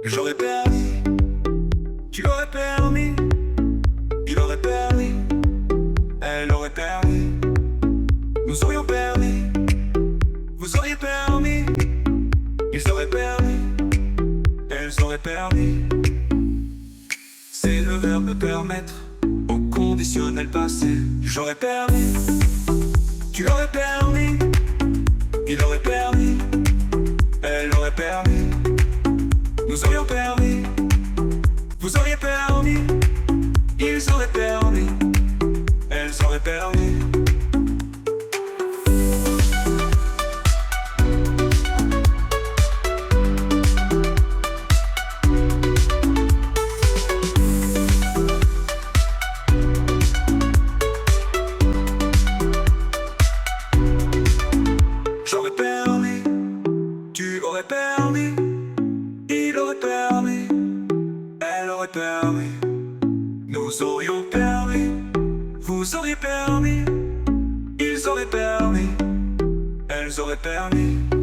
J'aurais permis, tu aurais permis, il aurait permis, elle aurait permis, nous aurions permis, vous auriez permis, ils auraient permis, elles auraient permis. C'est le verbe permettre au conditionnel passé. J'aurais permis, tu aurais permis, il aurait permis, elle aurait permis, nous aurions permis, vous auriez permis, ils auraient permis, elles auraient permis. J'aurais permis, tu aurais permis, il aurait permis, elle aurait permis, nous aurions permis, vous auriez permis, ils auraient permis, elles auraient permis.